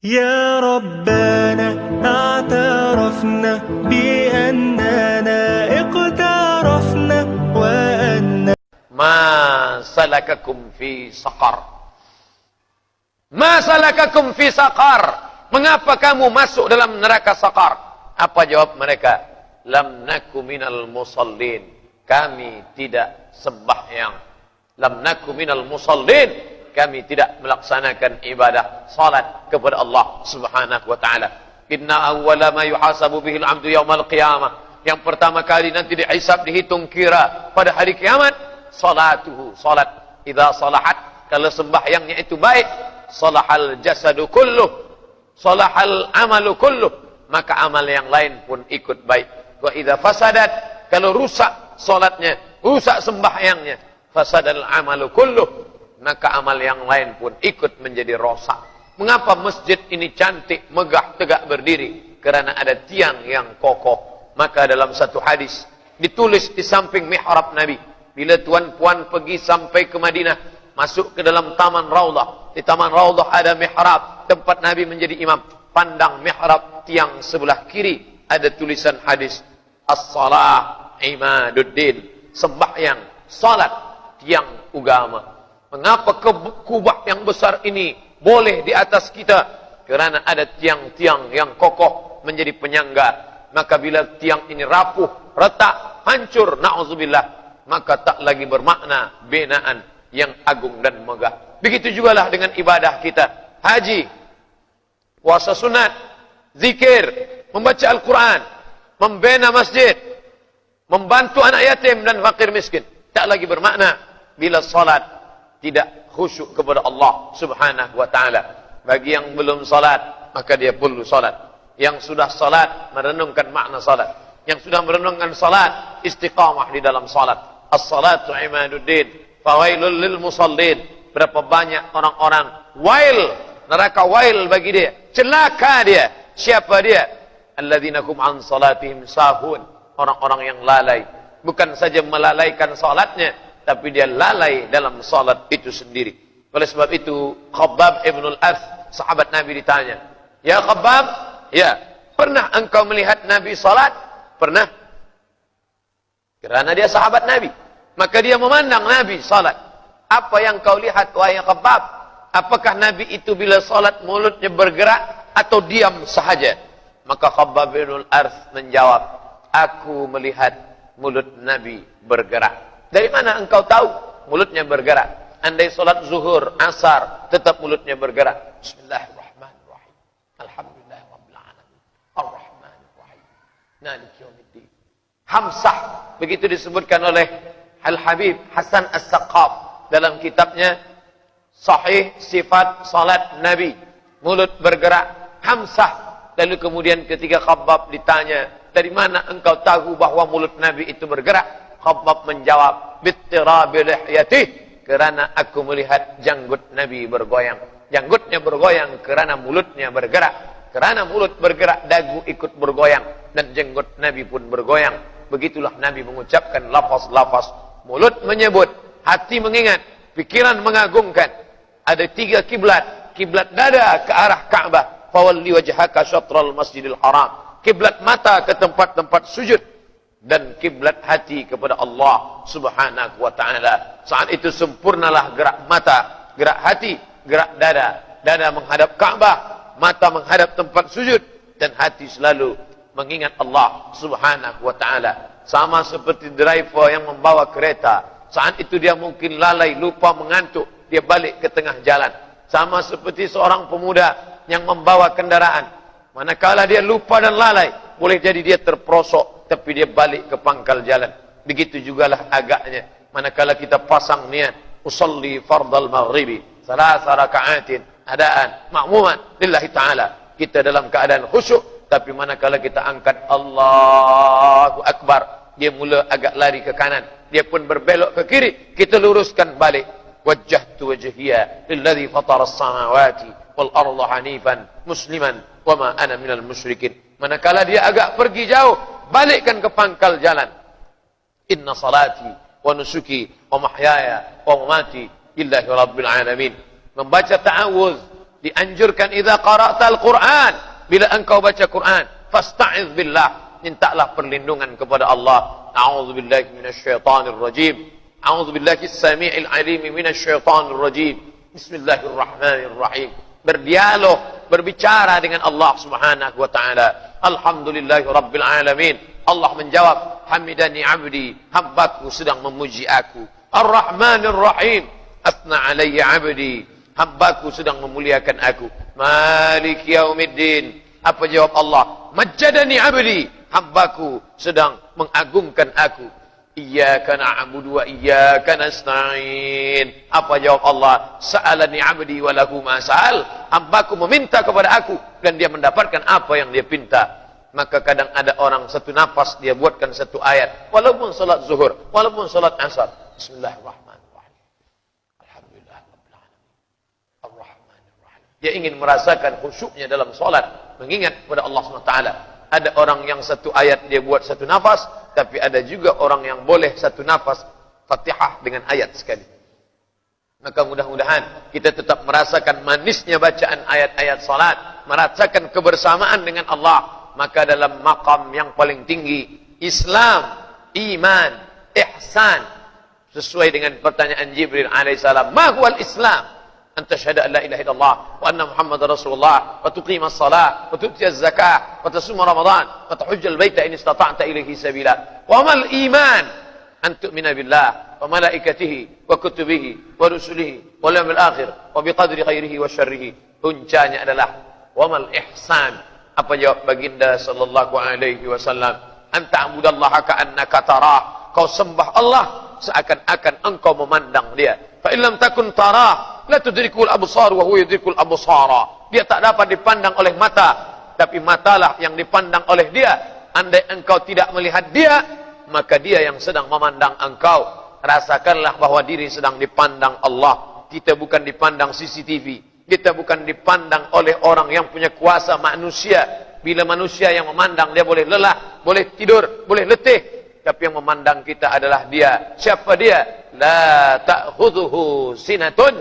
يا ربنا اعترفنا بأننا اقترفنا وأن Ma salakakum fi saqar. Ma salakakum fi saqar. Mengapa kamu masuk dalam neraka saqar? Apa jawab mereka? Lam naku minal musallin. Kami tidak sembahyang. Lam naku minal musallin. Kami tidak melaksanakan ibadah salat kepada Allah Subhanahu wa taala. Inna awwala ma yuhasabu bihi al-'abdu yaumal qiyamah. Yang pertama kali nanti dihisab, dihitung kira pada hari kiamat, salatuhu, salat. Idza salahat, kalau sembahyangnya itu baik, salahal jasadu kulluh, salahal amalu kulluh, maka amal yang lain pun ikut baik. Wa idza fasadat, kalau rusak salatnya, rusak sembahyangnya, fasadal amalu kulluh, maka amal yang lain pun ikut menjadi rosak. Mengapa masjid ini cantik, megah, tegak berdiri? Karena ada tiang yang kokoh. Maka dalam satu hadis ditulis di samping mihrab Nabi, bila tuan-puan pergi sampai ke Madinah, masuk ke dalam taman Raudhah. Di taman Raudhah ada mihrab, tempat Nabi menjadi imam. Pandang mihrab tiang sebelah kiri, ada tulisan hadis, as-salah imaduddin, sembahyang, salat, tiang agama. Mengapa kubah yang besar ini boleh di atas kita? Kerana ada tiang-tiang yang kokoh menjadi penyangga. Maka bila tiang ini rapuh, retak, hancur, na'udzubillah, maka tak lagi bermakna binaan yang agung dan megah. Begitu jugalah dengan ibadah kita. Haji, puasa sunat, zikir, membaca Al-Quran, membina masjid, membantu anak yatim dan fakir miskin. Tak lagi bermakna bila salat tidak khusyuk kepada Allah Subhanahu wa taala. Bagi yang belum salat, maka dia perlu salat. Yang sudah salat, merenungkan makna salat. Yang sudah merenungkan salat, istiqamah di dalam salat. As-salatu imaduddin, fawailul lil musallin. Berapa banyak orang-orang wail, neraka wail bagi dia, celaka dia. Siapa dia? Alladzina hum an salatihim sahun. Orang-orang yang lalai. Bukan saja melalaikan salatnya, tapi dia lalai dalam salat itu sendiri. Oleh sebab itu, Khabbab ibn al-Ath, sahabat Nabi ditanya, "Ya Khabbab, ya, pernah engkau melihat Nabi salat?" Pernah. Kerana dia sahabat Nabi, maka dia memandang Nabi salat. Apa yang kau lihat, wahai Khabbab? Apakah Nabi itu bila salat mulutnya bergerak atau diam sahaja? Maka Khabbab ibn al-Ath menjawab, "Aku melihat mulut Nabi bergerak." Dari mana engkau tahu mulutnya bergerak? Andai solat zuhur, asar, tetap mulutnya bergerak. Bismillahirrahmanirrahim. Alhamdulillahirabbil alamin. Arrahmanirrahim. Maliki yaumiddin. Hamsah, begitu disebutkan oleh Al-Habib Hasan As-Saqqaf dalam kitabnya Sahih Sifat Salat Nabi. Mulut bergerak, hamsah. Lalu kemudian ketika Khabbab ditanya, "Dari mana engkau tahu bahawa mulut Nabi itu bergerak?" Khabbab menjawab, "Bittirabi lihyatih, kerana aku melihat janggut Nabi bergoyang." Janggutnya bergoyang kerana mulutnya bergerak. Kerana mulut bergerak, dagu ikut bergoyang, dan janggut Nabi pun bergoyang. Begitulah Nabi mengucapkan lafaz-lafaz. Mulut menyebut, hati mengingat, pikiran mengagungkan. Ada 3 kiblat. Kiblat dada ke arah Ka'bah, fawalli wajhaka syatral masjidil haram. Kiblat mata ke tempat-tempat sujud, dan kiblat hati kepada Allah Subhanahu wa taala. Saat itu sempurnalah gerak mata, gerak hati, gerak dada. Dada menghadap Ka'bah, mata menghadap tempat sujud, dan hati selalu mengingat Allah Subhanahu wa taala. Sama seperti driver yang membawa kereta. Saat itu dia mungkin lalai, lupa, mengantuk, dia balik ke tengah jalan. Sama seperti seorang pemuda yang membawa kendaraan. Manakala dia lupa dan lalai, boleh jadi dia terperosok, tapi dia balik ke pangkal jalan. Begitu jugalah agaknya. Manakala kita pasang niat, usalli fardal maghribi, salasa raka'atin, adaan, ma'muman, lillahi ta'ala. Kita dalam keadaan khusyuk, tapi manakala kita angkat Allahu Akbar, dia mula agak lari ke kanan. Dia pun berbelok ke kiri, kita luruskan balik. Wajjahtu wajhiya lilladhi fatara as-samawati wal arda hanifan musliman wa ma ana minal musyrikin. Manakala dia agak pergi jauh, balikkan ke pangkal jalan. Inna salati wa nusuki wa mahyaya wa mamati lillahi rabbil alamin. Membaca ta'awuz Dianjurkan idza qara'tal Qur'an, bila engkau baca Quran, fasta'iz billah, mintalah perlindungan kepada Allah. A'udzubillahi minasyaitonir rajim. A'udzubillahi as-sami'il 'alim minasyaitonir rajim. Bismillahirrahmanirrahim. Berdialog, berbicara dengan Allah Subhanahu wa taala. Alhamdulillahi rabbil alamin. Allah menjawab, hamidani 'abdi, hambaku sedang memuji aku. Ar-Rahmanir Rahim, athna 'alayya 'abdi, hambaku sedang memuliakan aku. Malik yaumiddin, apa jawab Allah? Majjadani 'abdi, hambaku sedang mengagungkan aku. Iyyaka na'budu wa iyyaka nasta'in, apa jawab Allah? Sa'alani 'abdi wa lahu ma sa'al, hambaku meminta kepada aku dan dia mendapatkan apa yang dia pinta. Maka kadang ada orang satu nafas dia buatkan satu ayat, walaupun salat zuhur, walaupun salat asar. Bismillahirrahmanirrahim. Alhamdulillahirabbil alamin. Arrahmanir rahim. Dia ingin merasakan khusyuknya dalam salat, mengingat kepada Allah SWT. Ada orang yang satu ayat dia buat satu nafas, tapi ada juga orang yang boleh satu nafas Fatihah dengan ayat sekali. Maka mudah-mudahan kita tetap merasakan manisnya bacaan ayat-ayat salat, merasakan kebersamaan dengan Allah. Maka dalam maqam yang paling tinggi, Islam, iman, ihsan, sesuai dengan pertanyaan Jibril alaihissalam, ma huwal Islam? Anta syahada an la ilaha illallah wa anna Muhammadar Rasulullah wa tuqimas salat wa tu'tiyaz zakah wa tasuma Ramadan wa tahujjal baita in istata'ta ilaihi sabila. Wa mal iman? An tu'mina billah wa malaikatihi wa kutubihi wa rusulihi wal yawmil akhir wa biqadri khairihi wa syarrihi. Puncanya adalah wa mal ihsan? Apa jawab baginda sallallahu alaihi wasallam? Anta abudallaha ka'annaka tarah. Kau sembah Allah seakan-akan engkau memandang dia. Fa illam takun tarah la tudrikul absar wa huwa yudrikul absara. Dia tak dapat dipandang oleh mata, tapi matalah yang dipandang oleh dia. Andai engkau tidak melihat dia, maka dia yang sedang memandang engkau. Rasakanlah bahwa diri sedang dipandang Allah. Kita bukan dipandang CCTV. Kita bukan dipandang oleh orang yang punya kuasa manusia. Bila manusia yang memandang, dia boleh lelah, boleh tidur, boleh letih. Tapi yang memandang kita adalah dia. Siapa dia? La ta'khudhuhu sinatun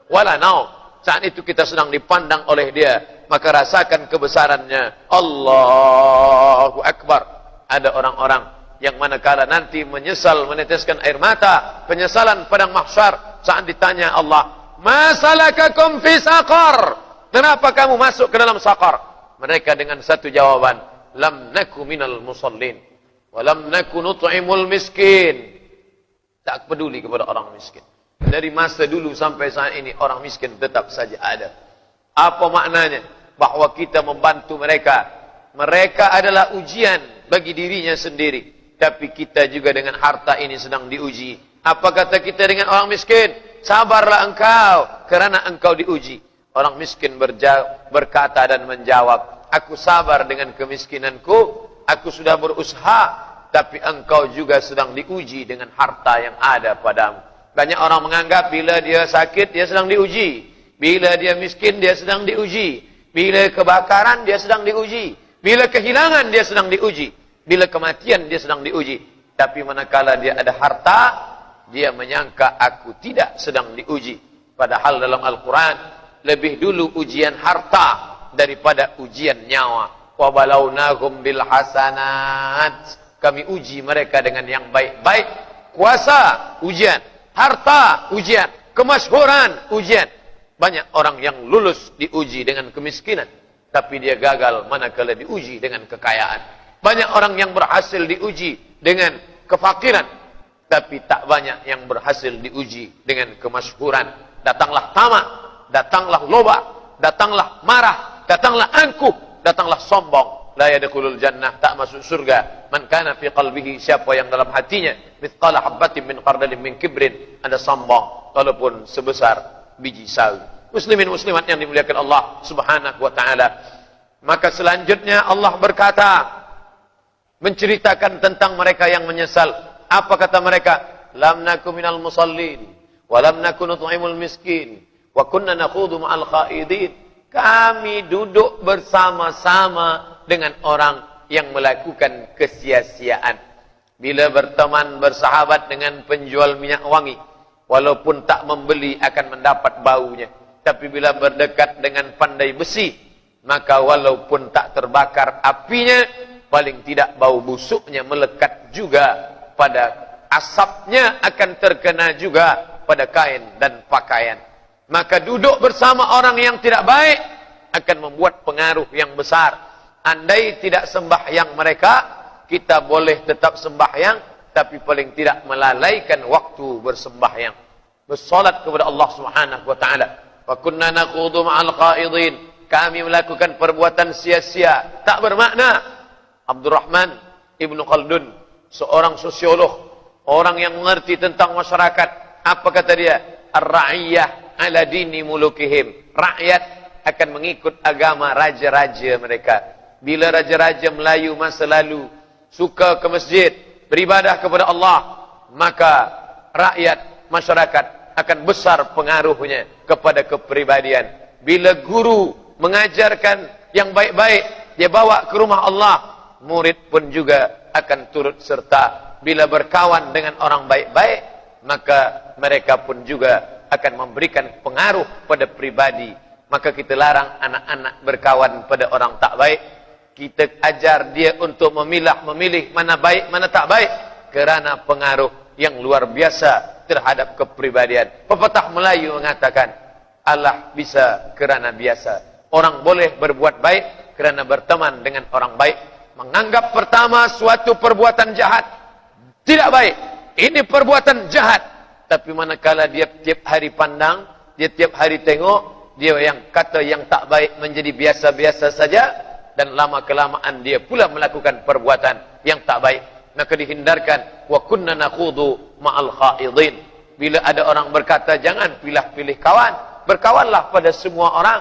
wala naum. Saat itu kita sedang dipandang oleh dia. Maka rasakan kebesarannya. Allahu Akbar. Ada orang-orang yang manakala nanti menyesal meneteskan air mata, penyesalan padang mahsyar, saat ditanya Allah, ma salakakum fi saqar? Kenapa kamu masuk ke dalam saqar? Mereka dengan satu jawaban, lam naku minal musallin wa lam naku nut'imul miskin. Tak peduli kepada orang miskin. Dari masa dulu sampai saat ini orang miskin tetap saja ada. Apa maknanya? Bahwa kita membantu mereka. Mereka adalah ujian bagi dirinya sendiri. Tapi kita juga dengan harta ini sedang diuji. Apa kata kita dengan orang miskin? Sabarlah engkau, kerana engkau diuji. Orang miskin berkata dan menjawab, aku sabar dengan kemiskinanku, aku sudah berusaha, tapi engkau juga sedang diuji dengan harta yang ada padamu. Banyak orang menganggap bila dia sakit, dia sedang diuji. Bila dia miskin, dia sedang diuji. Bila kebakaran, dia sedang diuji. Bila kehilangan, dia sedang diuji. Bila kematian, dia sedang diuji. Tapi manakala dia ada harta, dia menyangka aku tidak sedang diuji. Padahal dalam Al-Quran, lebih dulu ujian harta daripada ujian nyawa. Wa balawnahum bil hasanat. Kami uji mereka dengan yang baik-baik. Kuasa, ujian. Harta, ujian. Kemasyhuran, ujian. Banyak orang yang lulus diuji dengan kemiskinan, tapi dia gagal manakala diuji dengan kekayaan. Banyak orang yang berhasil diuji dengan kefakiran, tapi tak banyak yang berhasil diuji dengan kemasyhuran. Datanglah tamak, datanglah loba, datanglah marah, datanglah angkuh, datanglah sombong. La yadkhulul jannah, tak masuk surga. Man kana fi qalbihi, siapa yang dalam hatinya mithqala habbatin min khardalin min kibrin, ada sombong walaupun sebesar biji sawi. Muslimin muslimat yang dimuliakan Allah Subhanahu wa taala. Maka selanjutnya Allah berkata, menceritakan tentang mereka yang menyesal. Apa kata mereka? Lam naku minal musallin wa lam naku nut'imul miskin wa kunna nakhudhu ma'al khaidin. Kami duduk bersama-sama dengan orang yang melakukan kesia-siaan. Bila berteman bersahabat dengan penjual minyak wangi, walaupun tak membeli akan mendapat baunya. Tapi bila berdekat dengan pandai besi, maka walaupun tak terbakar apinya, paling tidak bau busuknya melekat juga pada asapnya, akan terkena juga pada kain dan pakaian. Maka duduk bersama orang yang tidak baik akan membuat pengaruh yang besar. Andai tidak sembahyang mereka, kita boleh tetap sembahyang, tapi paling tidak melalaikan waktu bersembahyang, bersolat kepada Allah Subhanahu wa taala. Wa kunna naqudu ma'al qaidin, kami melakukan perbuatan sia-sia, tak bermakna. Abdurrahman Ibnu Khaldun, seorang sosiolog, orang yang mengerti tentang masyarakat, apa kata dia? Ar-ra'iyah ala dini mulukihim. Rakyat akan mengikut agama raja-raja mereka. Bila raja-raja Melayu masa lalu suka ke masjid, beribadah kepada Allah, maka rakyat, masyarakat akan besar pengaruhnya kepada kepribadian. Bila guru mengajarkan yang baik-baik, dia bawa ke rumah Allah, murid pun juga akan turut serta. Bila berkawan dengan orang baik-baik, maka mereka pun juga akan memberikan pengaruh pada pribadi. Maka kita larang anak-anak berkawan pada orang tak baik. Kita ajar dia untuk memilih mana baik, mana tak baik, kerana pengaruh yang luar biasa terhadap kepribadian. Pepatah Melayu mengatakan, Allah bisa kerana biasa. Orang boleh berbuat baik kerana berteman dengan orang baik. Menganggap pertama suatu perbuatan jahat tidak baik, ini perbuatan jahat. Tapi manakala dia tiap hari pandang, dia tiap hari tengok, dia yang kata yang tak baik menjadi biasa-biasa saja, dan lama-kelamaan dia pula melakukan perbuatan yang tak baik. Maka dihindarkan. Wa kunna nakhudu ma'al khaidin. Bila ada orang berkata jangan pilih-pilih kawan, berkawanlah pada semua orang.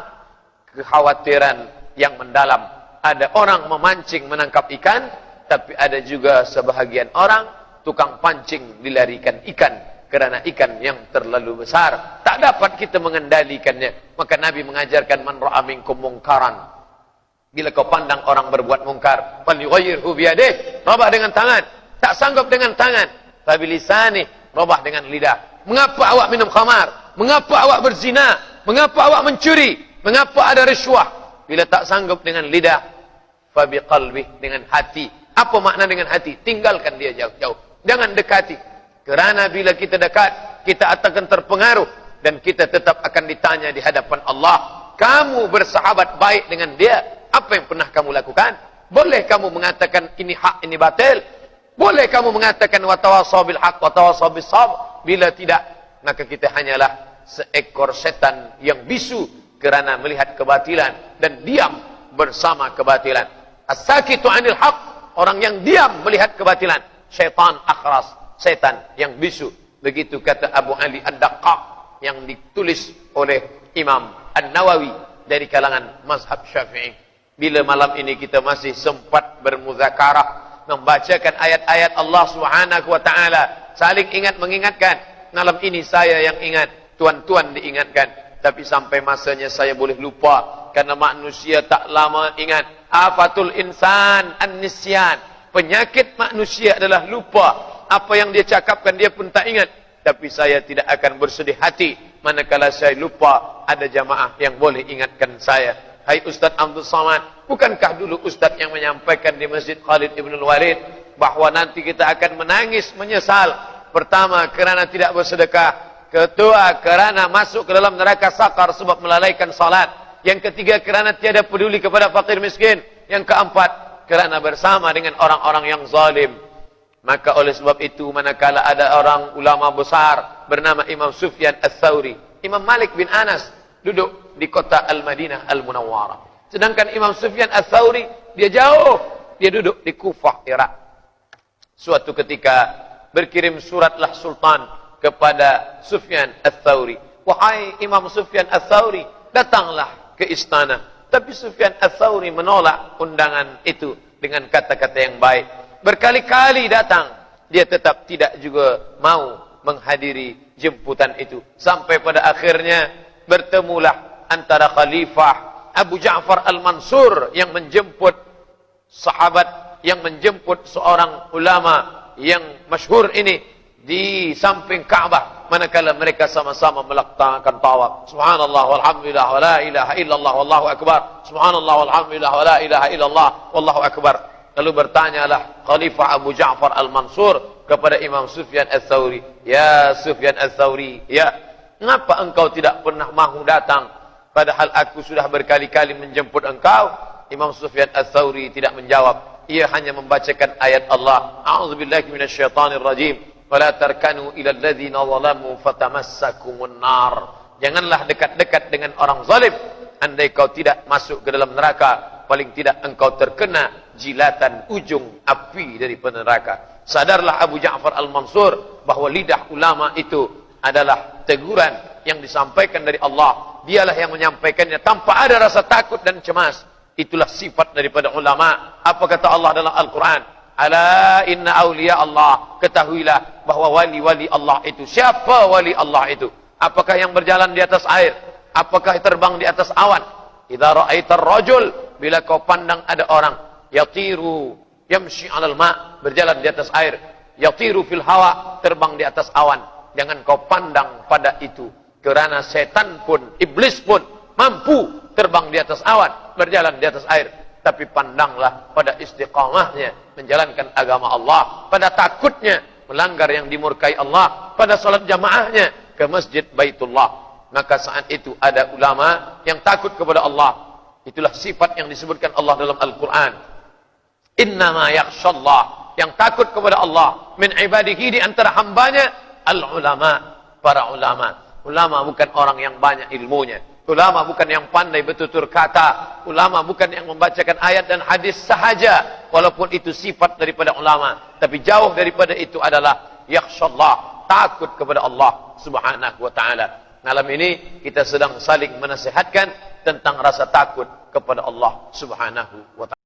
Kekhawatiran yang mendalam. Ada orang memancing menangkap ikan, tapi ada juga sebahagian orang tukang pancing dilarikan ikan, kerana ikan yang terlalu besar tak dapat kita mengendalikannya. Maka Nabi mengajarkan, man ra'a minkum mungkaran, bila kau pandang orang berbuat mungkar, falyughayyirhu biyadihi, rubah dengan tangan. Tak sanggup dengan tangan, fabilisani, rubah dengan lidah. Mengapa awak minum khamar? Mengapa awak berzina? Mengapa awak mencuri? Mengapa ada risuah? Bila tak sanggup dengan lidah, fabiqalbi, dengan hati. Apa makna dengan hati? Tinggalkan dia jauh-jauh, jangan dekati. Kerana bila kita dekat, kita akan terpengaruh, dan kita tetap akan ditanya di hadapan Allah. Kamu bersahabat baik dengan dia, apa yang pernah kamu lakukan? Boleh kamu mengatakan ini hak, ini batil? Boleh kamu mengatakan watawasaw bil haq, watawasaw bis sabr? Bila tidak, maka kita hanyalah seekor setan yang bisu kerana melihat kebatilan dan diam bersama kebatilan. As-sakitu 'anil haq, orang yang diam melihat kebatilan. Syaitan akhras, setan yang bisu. Begitu kata Abu Ali Ad-Daqqaq yang ditulis oleh Imam An-Nawawi dari kalangan mazhab Syafi'i. Bila malam ini kita masih sempat bermuzakarah, membacakan ayat-ayat Allah Subhanahu wa taala, saling ingat mengingatkan. Malam ini saya yang ingat, tuan-tuan diingatkan. Tapi sampai masanya saya boleh lupa, karena manusia tak lama ingat. Afatul insan an-nisyan, penyakit manusia adalah lupa. Apa yang dia cakapkan dia pun tak ingat. Tapi saya tidak akan bersedih hati manakala saya lupa ada jamaah yang boleh ingatkan saya. Hai Ustaz Abdul Samad, bukankah dulu Ustaz yang menyampaikan di Masjid Khalid Ibn Walid bahawa nanti kita akan menangis menyesal? Pertama, kerana tidak bersedekah. Kedua, kerana masuk ke dalam neraka sakar sebab melalaikan salat. Yang ketiga, kerana tiada peduli kepada fakir miskin. Yang keempat, kerana bersama dengan orang-orang yang zalim. Maka oleh sebab itu, manakala ada orang ulama besar bernama Imam Sufyan Ats-Tsauri, Imam Malik bin Anas duduk di kota Al-Madinah Al-Munawwarah. Sedangkan Imam Sufyan Ats-Tsauri dia jauh, dia duduk di Kufah, Irak. Suatu ketika berkirim suratlah sultan kepada Sufyan Ats-Tsauri. Wahai Imam Sufyan Ats-Tsauri, datanglah ke istana. Tapi Sufyan Ats-Tsauri menolak undangan itu dengan kata-kata yang baik. Berkali-kali datang, dia tetap tidak juga mau menghadiri jemputan itu. Sampai pada akhirnya bertemulah antara Khalifah Abu Ja'far Al-Mansur yang menjemput sahabat, yang menjemput seorang ulama yang masyhur ini di samping Ka'bah. manakala mereka sama-sama melaksanakan tawaf. Subhanallah walhamdulillah wa la ilaha illallah wallahu akbar. Subhanallah walhamdulillah wa la ilaha illallah wallahu akbar. Lalu bertanyalah Khalifah Abu Ja'far Al-Mansur kepada Imam Sufyan Ats-Tsauri, "Ya Sufyan Ats-Tsauri, ya, mengapa engkau tidak pernah mahu datang padahal aku sudah berkali-kali menjemput engkau?" Imam Sufyan Ats-Tsauri tidak menjawab. Ia hanya membacakan ayat Allah, "A'udzubillahi minasyaitonir rajim. Wala tarkanu ilal ladzina zalamu fatamassakumun nar." Janganlah dekat-dekat dengan orang zalim, andai kau tidak masuk ke dalam neraka, paling tidak engkau terkena jilatan ujung api dari neraka. Sadarlah Abu Ja'far Al-Mansur bahawa lidah ulama itu adalah teguran yang disampaikan dari Allah. Dialah yang menyampaikannya tanpa ada rasa takut dan cemas. Itulah sifat daripada ulama. Apa kata Allah dalam Al-Quran? Ala inna awliya Allah. Ketahuilah bahawa wali-wali Allah itu. Siapa wali Allah itu? Apakah yang berjalan di atas air? Apakah terbang di atas awan? Idza ra'aitar rajul, bila kau pandang ada orang yatiru yamshi 'alal ma', berjalan di atas air, yatiru fil hawa, terbang di atas awan, jangan kau pandang pada itu, kerana setan pun, iblis pun mampu terbang di atas awan, berjalan di atas air. Tapi pandanglah pada istiqamahnya menjalankan agama Allah, pada takutnya melanggar yang dimurkai Allah, pada salat jamaahnya ke masjid Baitullah. Maka saat itu ada ulama yang takut kepada Allah. Itulah sifat yang disebutkan Allah dalam Al-Quran. Innama yakhshallah, yang takut kepada Allah min ibadihi, di antara hambanya, al-ulama, para ulama. Ulama bukan orang yang banyak ilmunya. Ulama bukan yang pandai bertutur kata. Ulama bukan yang membacakan ayat dan hadis sahaja, walaupun itu sifat daripada ulama. Tapi jauh daripada itu adalah yakhshallah, takut kepada Allah Subhanahu wa ta'ala. Malam ini kita sedang saling menasihatkan tentang rasa takut kepada Allah Subhanahu wa ta'ala.